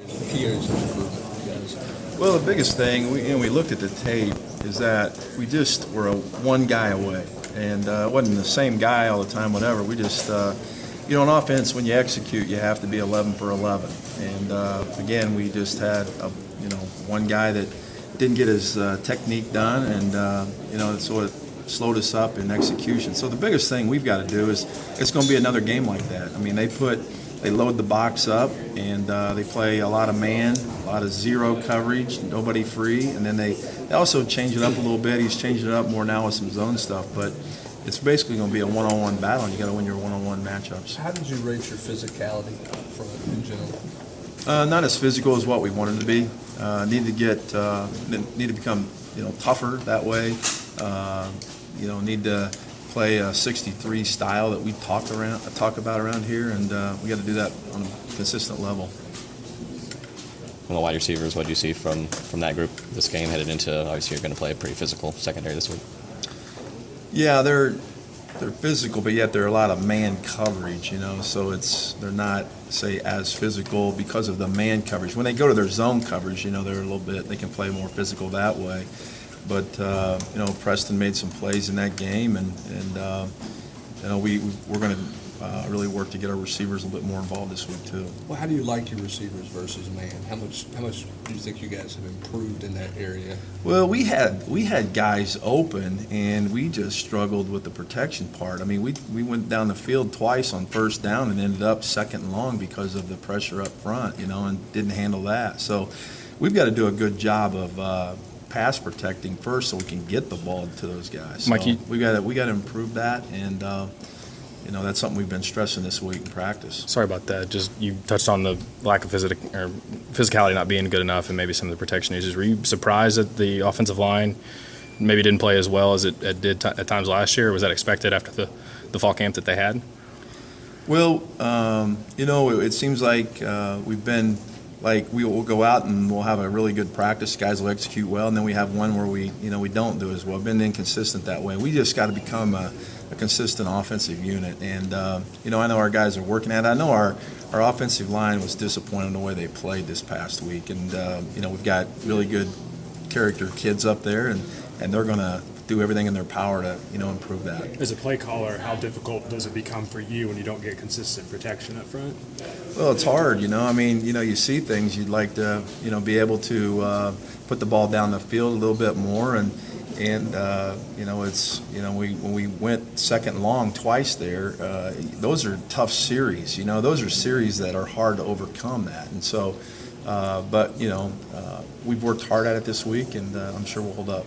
Key areas of improvement for you guys? Well, the biggest thing, we looked at the tape, is that we just were one guy away. And it wasn't the same guy all the time, whatever. We just, on offense, when you execute, you have to be 11 for 11. And, again, we just had, one guy that didn't get his technique done, and, so it slowed us up in execution. So the biggest thing we've got to do is it's going to be another game like that. I mean, they load the box up, and they play a lot of man, a lot of zero coverage, nobody free, and then they also change it up a little bit. He's changing it up more now with some zone stuff, but it's basically going to be a one-on-one battle, and you got to win your one-on-one matchups. How did you rate your physicality up front in general? Not as physical as what we wanted to be. Need to become tougher that way. Need to play a 63 style that we talk about around here, and we got to do that on a consistent level. From the wide receivers, what do you see from that group this game headed into, obviously you're going to play a pretty physical secondary this week? Yeah, they're physical, but yet they're a lot of man coverage, so they're not, say, as physical because of the man coverage. When they go to their zone coverage, they can play more physical that way. But Preston made some plays in that game, and we're going to really work to get our receivers a little bit more involved this week too. Well, how do you like your receivers versus man? How much do you think you guys have improved in that area? Well, we had guys open, and we just struggled with the protection part. I mean, we went down the field twice on first down and ended up second and long because of the pressure up front, and didn't handle that. So we've got to do a good job of pass protecting first, so we can get the ball to those guys. Mike, so we got to improve that, and that's something we've been stressing this week in practice. Sorry about that. Just you touched on the lack of physicality not being good enough, and maybe some of the protection issues. Were you surprised that the offensive line maybe didn't play as well as it did at times last year? Or was that expected after the fall camp that they had? Well, it seems like we've been. Like we'll go out and we'll have a really good practice. Guys will execute well, and then we have one where we don't do as well. Been inconsistent that way. We just got to become a consistent offensive unit, and I know our guys are working at it. I know our offensive line was disappointed in the way they played this past week, and we've got really good character kids up there, and they're going to do everything in their power to improve that. As a play caller, how difficult does it become for you when you don't get consistent protection up front? Well, it's hard, I mean, you see things you'd like to, be able to put the ball down the field a little bit more, and it's, when we went second and long twice there, those are tough series, those are series that are hard to overcome that, and so, but we've worked hard at it this week, and I'm sure we'll hold up.